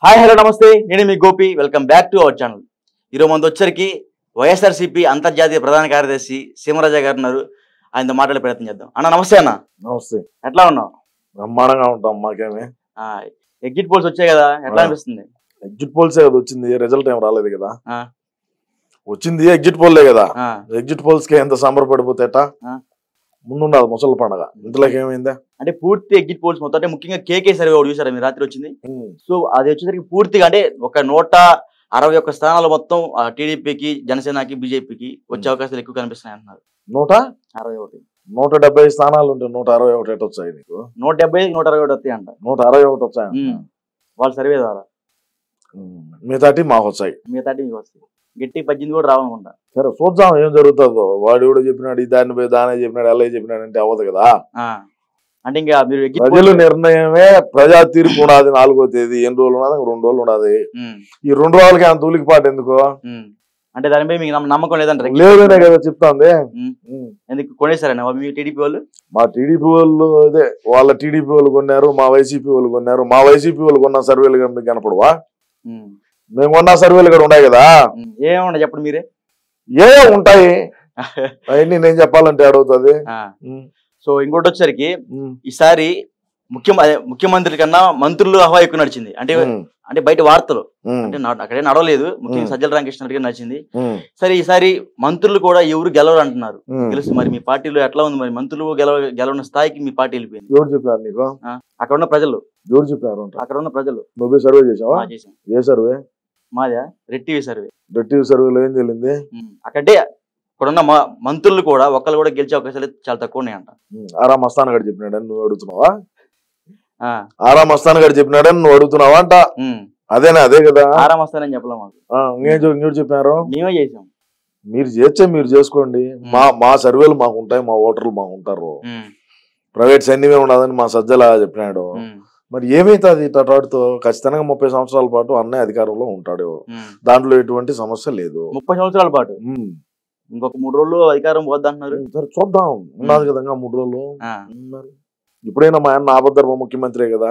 Hi hello నమస్తే, నేను మీ Gopi. Welcome back to our channel. ఈరోజు మన వచ్చరికి వైఎస్ఆర్సీపీ అంతర్జాతీయ ప్రధాన కార్యదర్శి సీమరాజా గారు ఉన్నారు. ఆయనతో మాట్లాడే ప్రయత్నం చేద్దాం. అన్న నమస్తే. అన్న నమస్తే. ఎట్లా ఉన్నావు? బ్రహ్మాండంగా ఉంటాం. మాకేమి ఎగ్జిట్ పోల్స్ వచ్చాయి కదా, ఎట్లా అనిపిస్తుంది? ఎగ్జిట్ పోల్సే కదా వచ్చింది, రిజల్ట్ ఏం రాలేదు కదా. వచ్చింది ఎగ్జిట్ పోల్లే కదా. ఎగ్జిట్ పోల్స్ కి ఎంత సంబరపడిపోతేట ముందుండదు ముసలి పండగ. ఇంతలోకి ఏమైందా అంటే పూర్తి ఎగ్జిట్ పోల్స్ మొత్తం, అంటే ముఖ్యంగా కేకే సర్వే ఒకటి చూసారా మీరు? రాత్రి వచ్చింది. సో అది వచ్చేసరికి పూర్తిగా అంటే ఒక 161 స్థానాలు మొత్తం టీడీపీకి, జనసేనకి, బీజేపీకి వచ్చే అవకాశాలు ఎక్కువ కనిపిస్తున్నాయి అంటున్నారు. 161 170 స్థానాలు ఉంటే 161 ఎట్ వచ్చాయి నీకు? 170 161 వస్తాయి అంట. 161 వచ్చాయి వాళ్ళ సర్వే ద్వారా. మిగతాటి మాకు వచ్చాయి, మిగతాటి మీకు వస్తాయి. గట్టి 18 కూడా రావనుకుంటా. సరే చూద్దాం ఏం జరుగుతుందో. వాడు కూడా చెప్పినాడు, దాన్ని పోయి దానే చెప్పినాడు, అలా చెప్పినాడు అంటే అవ్వదు కదా. అంటే ఇంకా మీరు ప్రజల నిర్ణయమే ప్రజా తీర్పు ఉన్నది. 4వ తేదీ ఎన్ని రోజులు ఉన్నది? 2 రోజులు ఉన్నది. ఈ 2 రోజులకి అంత ఉలికిపాటు ఎందుకు? అంటే దానిపై మీకు నమ్మకం లేదంటారు? లేదనే కదా చెప్తాంది. ఎందుకు కొనేసారన్న మీ టీడీపీ వాళ్ళు? మా టీడీపీ వాళ్ళు అదే వాళ్ళ టీడీపీ వాళ్ళు కొన్నారు, మా వైసీపీ వాళ్ళు కొన్నారు. మా వైసీపీ వాళ్ళు కొన్న సర్వేలు మీకు కనపడవా? మేము కొన్న సర్వేలు కూడా ఉన్నాయి కదా. ఏముండవు చెప్పండి మీరే. ఏ ఉంటాయి అవన్నీ నేను చెప్పాలంటే అడుగుతుంది. సో ఇంకోటి వచ్చేసరికి ఈసారి ముఖ్యమంత్రి కన్నా మంత్రులు హవా ఎక్కువ నడిచింది. అంటే బయట వార్తలు అంటే అక్కడే నడవలేదు. ముఖ్యంగా సజ్జల రామకృష్ణ గారు నడిచింది. సరే ఈసారి మంత్రులు కూడా ఎవరు గెలవరు అంటున్నారు. తెలుసు మరి మీ పార్టీలో ఎట్లా ఉంది? మరి మంత్రులు గెలవని స్థాయికి మీ పార్టీ వెళ్ళిపోయింది. ఎవరు చెప్పారు నీకు? అక్కడ ఉన్న ప్రజలు. ఎవరు చెప్పారు? అక్కడ ఉన్న ప్రజలు. నువ్వు సర్వే చేసావా? చేసాం. ఏ సర్వే? మాదా red TV survey. Red TV సర్వేలో ఏం తెలింది? అక్కడే ఇక్కడున్న మంత్రులు కూడా ఒక్కళ్ళు కూడా గెలిచే అవకాశాలు చాలా తక్కువ ఉన్నాయంట. ఆరా మస్తాన్ గారు చెప్పినాడని నువ్వు అడుగుతున్నావా? ఆరా మస్తాన్ గారు చెప్పినాడని నువ్వు అడుగుతున్నావా అంట? అదేనా? అదే కదా. ఆరా మస్తాన్ అని చెప్పలేము. ఇంకోటి చెప్పారు, మేమే చేసాం. మీరు చేస్తే మీరు చేసుకోండి. మా సర్వేలు మాకు ఉంటాయి, మా ఓటర్లు మాకు ఉంటారు. ప్రైవేట్ సైన్యమే ఉండదని మా సజ్జల చెప్పినాడు. మరి ఏమైతుంది? ఇటాటితో ఖచ్చితంగా 30 సంవత్సరాల పాటు అన్నయ్య అధికారంలో ఉంటాడు. దాంట్లో ఎటువంటి సమస్య లేదు. 30 సంవత్సరాల పాటు ఇంకొక 3 రోజులు అధికారం పోద్దంటున్నారు. సరే చూద్దాం. ఉన్నది కదా 3 రోజులు. ఇప్పుడైనా మా అన్న ఆబద్ధర్మ ముఖ్యమంత్రి కదా.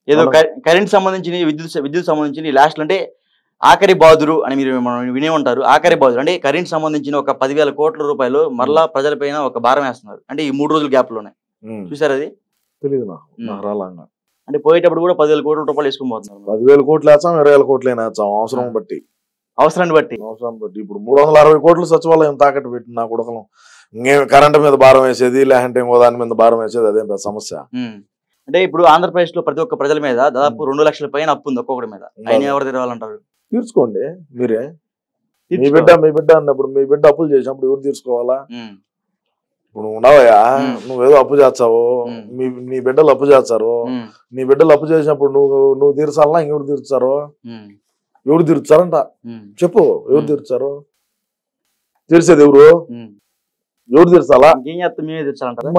ఏదో కరెంట్ సంబంధించిన విద్యుత్ సంబంధించిన లాస్ట్ అంటే ఆఖరి బాదురు అని మీరు వినే ఉంటారు. ఆఖరి బాదురు అంటే కరెంట్ సంబంధించిన ఒక 10,000 కోట్ల రూపాయలు మరలా ప్రజలపైన ఒక భారం వేస్తున్నారు. అంటే ఈ 3 రోజుల గ్యాప్ లోనే. చూసారు? అది తెలియదు నాకు రాలంగా. అంటే పోయేటప్పుడు కూడా 10,000 కోట్ల రూపాయలు వేసుకుని పోతున్నారు. 10,000 కోట్లు వేస్తాం, 20,000 కోట్లు వేస్తాం అవసరాన్ని బట్టి. ఇప్పుడు 360 కోట్లు సచివాలయం తాకట్టు పెట్టి నా కొడుకులు కరెంట్ మీద భారం వేసేది, లేదంటే ఇంకో దాని మీద భారం వేసేది అదేం సమస్య. అంటే ఇప్పుడు ఆంధ్రప్రదేశ్ లో ప్రతి ఒక్క ప్రజల మీద దాదాపు 2 లక్షల పైన అప్పు ఉంది ఒక్కొక్కటి మీద. ఆయన ఎవరు తెరవాలంటారు? తీర్చుకోండి మీరే. మీ బిడ్డ అన్నప్పుడు మీ బిడ్డ అప్పులు చేసినప్పుడు ఎవరు తీర్చుకోవాలా? ఇప్పుడు ఉన్నావయ్యా, నువ్వేదో అప్పు చేస్తావు, నీ బిడ్డలు అప్పు చేస్తారు. నీ బిడ్డలు అప్పు చేసినప్పుడు నువ్వు తీర్చాలన్నా ఇంకెవరు తీర్చారు? ఎవరు తీర్చారంట చెప్పు. ఎవరు తీర్చారు? తీర్చేది ఎవరు? ఎవరు తీర్చాలా?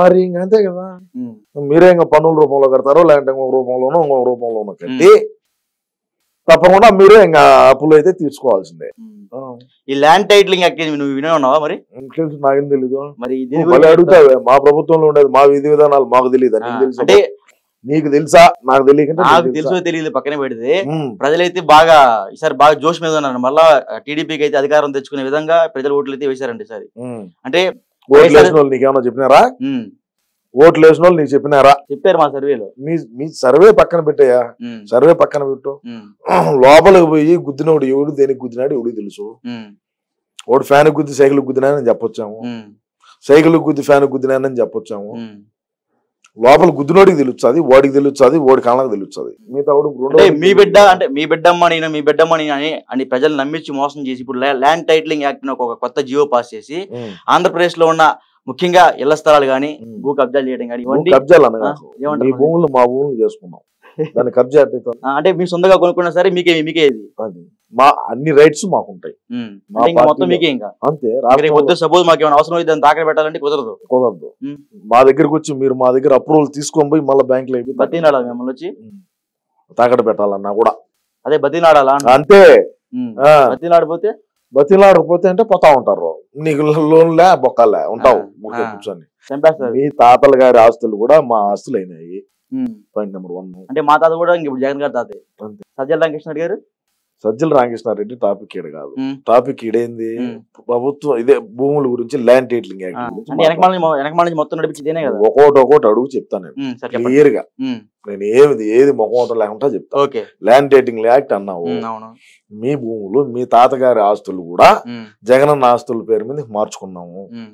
మరి ఇంకంతే కదా. మీరే ఇంకా పన్నుల రూపంలో కడతారో, లేదంటే ఇంకొక రూపంలోనో ఇంకొక రూపంలోనో కట్టి తప్పకుండా మీరే ఇంకా అప్పులు అయితే తీర్చుకోవాల్సిందే. ఈ ల్యాండ్ టైటిలింగ్ నువ్వు వినే ఉన్నావా? మరి తెలుసు, నాకేం తెలీదు. మరి అడుగుతావే, మా ప్రభుత్వంలో ఉండేది మా విధి విధానాలు మాకు తెలియదు. అంటే నీకు తెలుసా? నాకు తెలియక నాకు తెలుసో తెలియదు పక్కనే పెడితే ప్రజలైతే బాగా ఈసారి బాగా జోష్ మీద ఉన్నారు. మళ్ళా టీడీపీకి అయితే అధికారం తెచ్చుకునే విధంగా ప్రజలు ఓట్లు అయితే వేశారండి ఈసారి. అంటే ఓట్లు వేసిన వాళ్ళు నీకేమన్నా చెప్పినారా? ఓట్లు వేసిన వాళ్ళు నీకు చెప్పినారా? చెప్పారు మా సర్వేలో. మీ సర్వే పక్కన పెట్టాయా? సర్వే పక్కన పెట్టు. లోపలికి పోయి గుద్దినోడు ఎవడు దేనికి గుద్దినాడు ఎవడికి తెలుసు. ఓడు ఫ్యాన్ గుద్ది సైకిల్ గుద్దినానని చెప్పొచ్చాము, సైకిల్ గుద్ది ఫ్యాన్ గుద్దినానని చెప్పొచ్చాము. లోపల గుద్దినోడికి తెలుస్తుంది, వాడికి తెలుస్తుంది, వాడి కాళ్ళకి తెలుస్తుంది. మిగతా మీ బిడ్డ అంటే మీ బిడ్డమ్మ నేను మీ బిడ్డమ్మ అని ప్రజలు నమ్మించి మోసం చేసి ఇప్పుడు ల్యాండ్ టైటిలింగ్ యాక్ట్ ఒక కొత్త జియో పాస్ చేసి ఆంధ్రప్రదేశ్ లో ఉన్న ముఖ్యంగా ఇళ్ల స్థలాలు గానీ భూ కబ్జాలు చేయడం కానీ కబ్జాలు ఏమంటారు? భూములు మా భూములు చేసుకున్నాం, దాన్ని కబ్జా అంటే మీ సొంతగా కొనుక్కున్నా సరే మీకే మా అన్ని రైట్స్ మాకు ఉంటాయి మొత్తం మీకే. ఇంకా అంతే. సపోజ్ మాకు ఏమైనా అవసరం అయితే తాకట్టు పెట్టాలంటే కుదరదు. మా దగ్గరకు వచ్చి మీరు మా దగ్గర అప్రూవల్ తీసుకొని పోయి మళ్ళీ బ్యాంక్ లో బతినాడాలి మిమ్మల్ని వచ్చి తాకట్టు పెట్టాలన్నా కూడా. అదే బతినాడాలా? అంతే. బతినాడకపోతే అంటే పోతా ఉంటారు. నీకు లోన్లే బొక్కలే ఉంటావు కూర్చొని. మీ తాతల గారి ఆస్తులు కూడా మా ఆస్తులు అయినాయి. Point number 1. అంటే మా తాత కూడా ఇంక ఇప్పుడు జగన్ గారి తాతే అంతే. సజ్జల రామకృష్ణారెడ్డి గారు సజ్జల రామకృష్ణారెడ్డి టాపిక్ ఈడ కాదు. ఉమ్. టాపిక్ ఈడేంది ఉమ్. ప్రభుత్వం ఇదే భూముల గురించి ల్యాండ్ టైటిలింగ్ యాక్ట్ ఆ, గురించి అంటే వెనకమాల నుంచి మొత్తం నడిపించేదేనే కదా. ఒకటి అడుగు చెప్తాను నేను సరే చెప్పండి. క్లియర్ గా. ఉమ్, నేను ఏది మొహం లేకుండా చెప్తా. ఓకే. ల్యాండ్ టైటిలింగ్ యాక్ట్ అన్నావు. అవును. మీ భూములు మీ తాతగారి ఆస్తులు కూడా ఉమ్, జగనన్న ఆస్తుల పేరు మీద మార్చుకున్నాము. ఉమ్,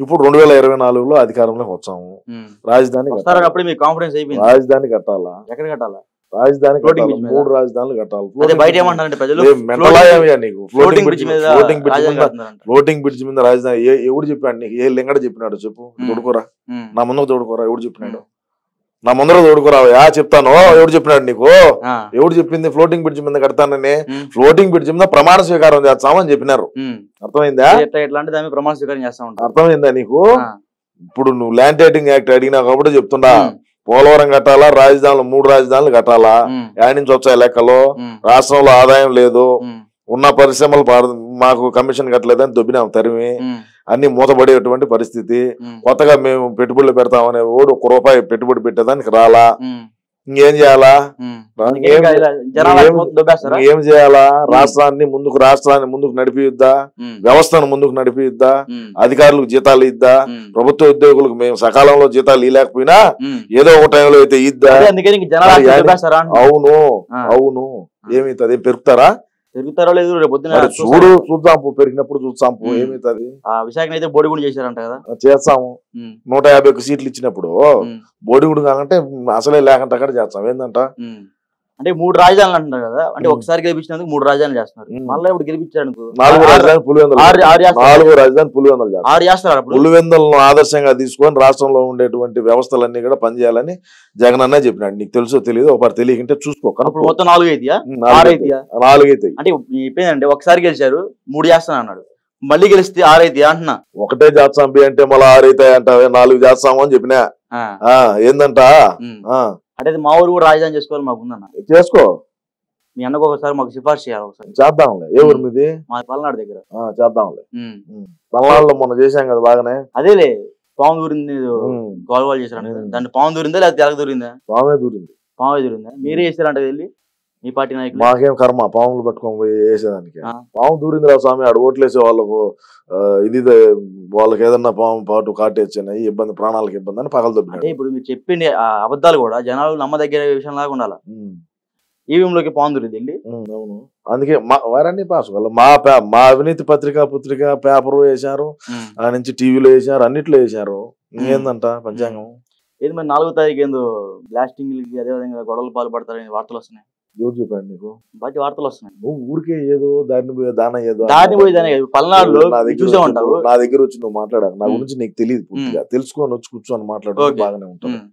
ఇప్పుడు 2024లో అధికారంలోకి వచ్చాము. ఉమ్. రాజధాని వస్తారా కట్టాలా? అప్పుడు మీకు కాన్ఫిడెన్స్ అయిపోయింది. రాజధాని కట్టాలా? ఎక్కడ కట్టాలా? రాజధాని Floating కట్టాలా? bridge మీద? 3 రాజధానులు కట్టాలి. అదే బయట ఏమంటారంటే ప్రజలు మెంటలా ఏమయ్యా నీకు? ఫ్లోటింగ్ బ్రిడ్జ్ మీద ఫ్లోటింగ్ బ్రిడ్జ్ రాజధాని మీద కడుతున్నారంట. ఫ్లోటింగ్ బ్రిడ్జ్ మీద రాజధాని ఎవడు చెప్పాడు నీకు? ఏ లింగడ చెప్పినాడు చెప్పు? తోడుకోరా, ఉమ్, నా ముందర తోడుకోరా. ఎవడు చెప్పినాడు? నా ముందర తోడుకోరా. చెప్తాను. ఎవడు చెప్పినాడు నీకు? ఆ, ఎవడు చెప్పింది ఫ్లోటింగ్ బ్రిడ్జ్ మీద కడతానని? ఉమ్, ఫ్లోటింగ్ బ్రిడ్జ్ మీద ప్రమాణ స్వీకారం చేస్తామని చెప్పినారు. ఉమ్. అర్థమైందా? ఎట్లా అంటే దాని మీద ప్రమాణ స్వీకారం చేస్తా ఉంటారు. అర్థమైందా నీకు? ఆ, ఇప్పుడు నువ్వు ల్యాండ్ టైటిలింగ్ యాక్ట్ అడిగినా కాబట్టి చెప్తున్నా. ఉమ్, పోలవరం కట్టాలా? రాజధానులు 3 రాజధానులు కట్టాలా? ఉమ్, యాడ్ నుంచి వచ్చాయి లెక్కలు. ఉమ్, రాష్ట్రంలో ఆదాయం లేదు. ఉమ్, ఉన్న పరిశ్రమలు మాకు కమిషన్ కట్టలేదని దొబ్బినాం తరిమి. ఉమ్, అన్ని మూతపడేటువంటి పరిస్థితి. ఉమ్, కొత్తగా మేము పెట్టుబడులు పెడతామనే ఓడు 1 రూపాయి పెట్టుబడి పెట్టేదానికి రాలా. ఉమ్, ఇంకేం చేయాలా? ఉమ్. ఏం- ఇంకా ఇలా జనాలు ఏం- మొత్తం దొబ్బేస్తారా? ఏం చేయాలా? రాష్ట్రాన్ని ముందుకు నడిపిద్దా? ఉమ్, వ్యవస్థను ముందుకు నడిపిద్దా? ఉమ్, అధికారులకు జీతాలు ఇద్దా? ఉమ్, ప్రభుత్వ ఉద్యోగులకు మేము సకాలంలో జీతాలు ఇవ్వలేకపోయినా ఉమ్. ఏదో ఒక టైంలో అయితే ఇద్దా? అదే అందుకని ఇంక జనాలు మరి ఆస్తి దొబ్బేస్తారా అంటున్నా. అవును ఆ. అవును. ఏమైతుంది? పెరుగుతారా? పెరుగుతారో లేదు రేపు పొద్దున మరి చూస్తారు. చూద్దాం పెరిగినప్పుడు చూద్దాం. ఏమైతుంది? ఆ విశాఖని అయితే బోడిగుండు చేశారంట కదా. చేస్తాము. ఉమ్, 151 సీట్లు ఇచ్చినప్పుడు ఉమ్, బోడిగుడు కాకంటే అసలే లేకంటే అక్కడ చేస్తాం. ఏందంట? ఉమ్. అంటే 3 రాజధానులు అంటున్నారు కదా. అంటే ఉమ్. ఒకసారి గెలిపించినందుకు 3 రాజధానులు చేస్తున్నారు. ఉమ్. మళ్ళీ ఇప్పుడు గెలిపించారు 4 రాజధాని పులివెందులు. ఆరు చేస్తారు. 4 రాజధాని పులివెందులు చేస్తాం. 6 చేస్తారు అప్పుడు. పులివెందులను ఆదర్శంగా తీసుకొని రాష్ట్రంలో ఉండేటువంటి వ్యవస్థలన్నీ కూడా పనిచేయాలని జగన్ అన్న చెప్పినాడు. నీకు తెలుసో తెలియదు, ఒకసారి తెలియకుంటే చూసుకో. అప్పుడు మొత్తం 4 అయితేయా 6 4 అయితేయా? అయితే అంటే చెప్పేదంటే ఒకసారి గెలిచారు 3 చేస్తాను అన్నాడు. మళ్ళీ గెలిస్తే 6 అయితేయా అంటున్నా. ఒకటే చేస్తాం బి అంటే మళ్ళీ 6 అవుతాయి అంటావే. 4 చేస్తాము అని చెప్పినా. ఆ, ఏందంట? ఉమ్. ఆ, అంటే అది మా ఊరు కూడా రాజధాని చేసుకోవాలి మాకు ఉందన్న. చేసుకో. మీ అన్నకు ఒకసారి మాకు సిఫార్సు చేయాలి ఒకసారి. చేద్దాంలే. ఏ ఊరి మీది? మా పల్నాడు దగ్గర. చేద్దాంలే. ఉమ్. పల్నాడులో మొన్న చేశాం కదా బాగానే. అదేలే పాము దూరింది ఉమ్. గోల్వాల్ చేశారు కదా. ఉమ్. దాన్ని పాము దూరిందా లేదా తెలక దూరిందా? పామే దూరింది. పాము దూరిందా? మీరే చేశారంట వెళ్ళి మీ పార్టీ నాయకులు. మాకేం కర్మ పాములు పట్టుకొని పోయి వేసేదానికి. ఆ. పాము దూరింది రా స్వామి. ఆడ ఓట్లేసే వాళ్ళకు వాళ్ళకి ఏదన్నా పాము పాటు కాటేచ్చిన ఇబ్బంది, ప్రాణాలకు ఇబ్బంది అని పగలు అంటే దొబ్బినాడు. ఇప్పుడు మీరు చెప్పింది ఆ అబద్ధాలు కూడా జనాలు నమ్మదగ్గర విషయం లాగా ఉండాలి. ఈవీఎంలోకి పాము దూరింది వెళ్ళి. అవును. అందుకే వారన్నీ పాస్ మా అవినీతి పుత్రిక పేపర్ వేశారు. ఉమ్. ఆ నుంచి టీవీలో వేశారు, అన్నిట్లో వేశారు. ఇంకేందంట పంచాంగం? ఏది మరి 4వ తారీఖు ఏందో బ్లాస్టింగ్ అదేవిధంగా గొడవలు పాల్పడతారని వార్తలు వస్తున్నాయి. ఎవరు చెప్పాడు నీకు? బయట వార్తలు వస్తున్నాయి. నువ్వు ఊరికే ఏదో దాన్ని పోయి దాన ఏదో దాన్ని పోయి దాని పల్నాడులో నా దగ్గర చూసే ఉంటావు. నా దగ్గర వచ్చి నువ్వు మాట్లాడాలి. నా ఉమ్. గురించి నీకు తెలియదు పూర్తిగా. తెలుసుకొని వచ్చి కూర్చొని మాట్లాడు ఓకే. బాగానే ఉంటుంది. ఉమ్.